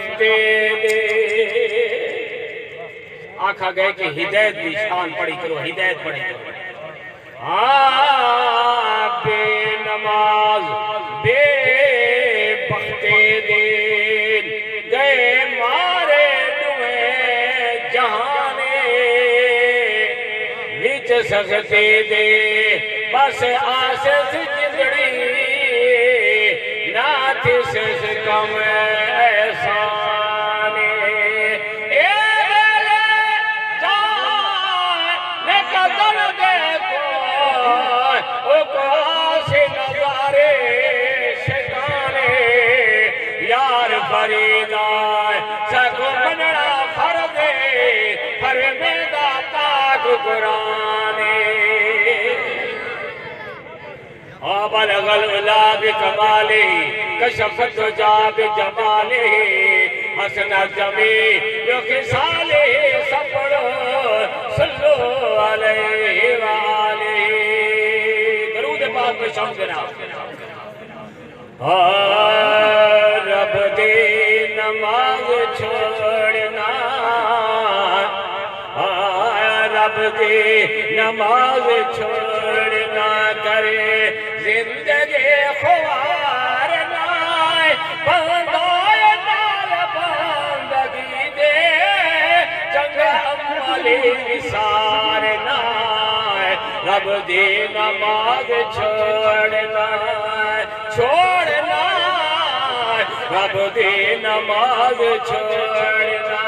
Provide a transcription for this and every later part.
بخت دے آکھا گئے کہ ہدایت دی شان پڑھی کرو ہدایت پڑھی کرو بے نماز بے بخت دین گئے مارے دوئے جہانے وچ سختی دے بس آسے سے جدڑی نات سے کم احسانے اے ویلے جانے کا درد کو آسے نظارے شکانے یار فرید آئے سکو بنڑا فردے فرمیدہ پاک قرآنے بلغ العلا بکمالہ کشفت دجا بجمالہ حسن الجمیل خصالہ سپڑو صلو علیہ وآلہ درود پاک پہ شام جناب رب دی نماز چھوڑنا رب دی نماز چھوڑنا کرے زندگی خوار نائے بندائے نال بندگی دے چنگا عملی سار نائے رب دی نماز چھوڑنا چھوڑنا رب دی نماز چھوڑنا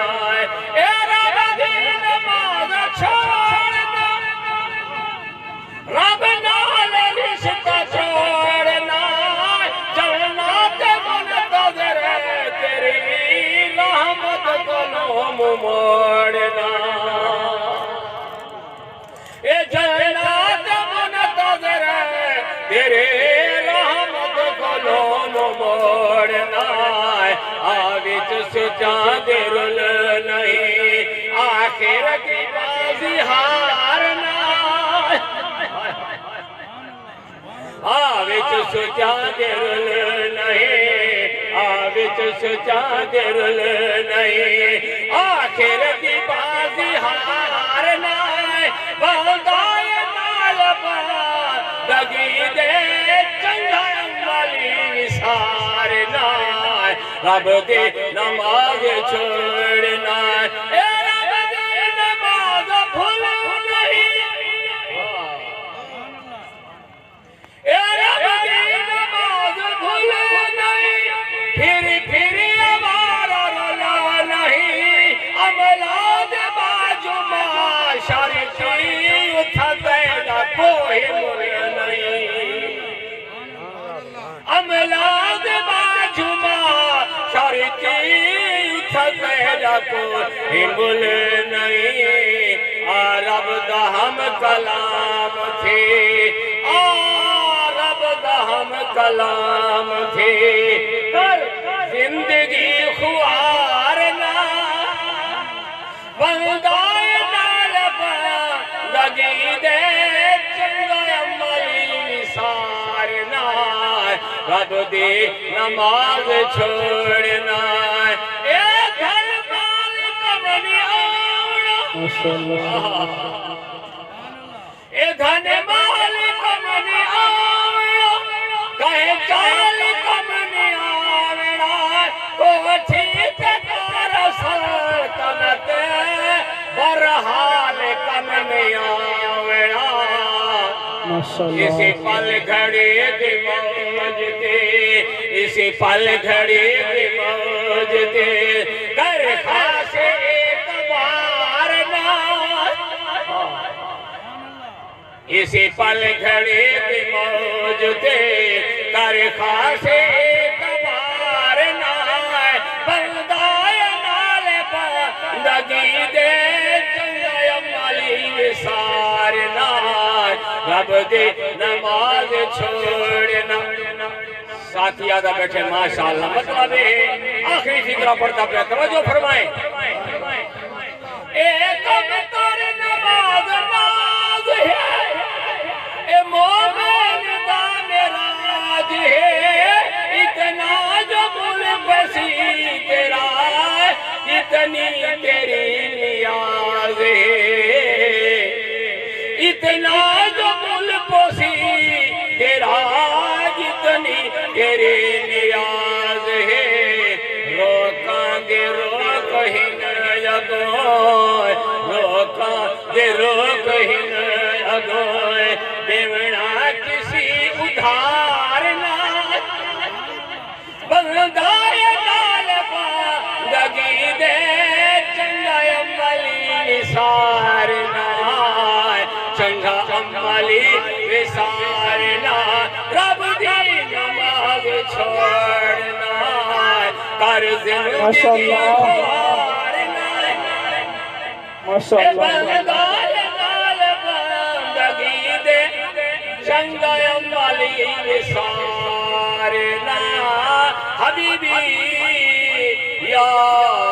اے رب دی نماز چھوڑنا رب نال رشتہ چھوڑنا جنات منتظر تیری رحمت کو نوم موڑنا اے جنات منتظر تیری رحمت کو نوم موڑنا آوچ سچا درل نہیں آخر کی بازی ہارنا آوچ سچا درل نہیں آوچ سچا درل نہیں آخر کی بازی ہارنا بندائے نال بندگی دے چنگا عملی سارنا رب دی نماز چھوڑنا اے رب دی نماز بھول نہیں اے رب دی نماز بھول نہیں پھر ہمارا رولا نہیں املاد باجمع شرکی اٹھتے نہ کوئی مل نہیں املاد باجمع شرکی اٹھتے نہ کوئی مل نہیں رب دا ہم کلام تھے رب دا ہم کلام تھے پر زندگی خوارنا بندائے نال بندگی دے چنگا عملی سارنا رب دی نماز چھوڑنا اے گھر مالک منی آوڑا اے گھر مالک منی آوڑا کہیں چالک منی آوڑا کوٹھی تکار سلطنت برحال کمنی آوڑا اسی پل گھڑی دی موج تے اسی پل گھڑی دی موج تے کر خاص ایک بار نہ اسی پل گھڑی دی موج تے کر خاص ایک بار نہ بندائے نال بندگی دے چنگا عملی سارنا رب دی نماز چھوڑنا ساتھی آدھا بیٹھے ماشاءاللہ مطلب آخری فکرہ پڑھتا پہ توجہ فرمائیں ایک بطور نماز ناز ہے اے مومن دا میراج ہے اتنا جو ملک بسی تیرا جتنی تیری نیاز ہے اتنا جو مل پوسی تیرا جتنی تیری نیاز ہے روکاں دے روک ہی نہ اگوئے روکاں دے روک ہی نہ اگوئے دیونا کسی ادھار نہ بندائے نال بندگی دے چنگا عملی وسارنا چنگا عملی وسارنا رب دی نماز چھوڑنا کر زندگی خوارنا بندائے نال بندگی دے چنگا عملی وسارنا حبیبی یا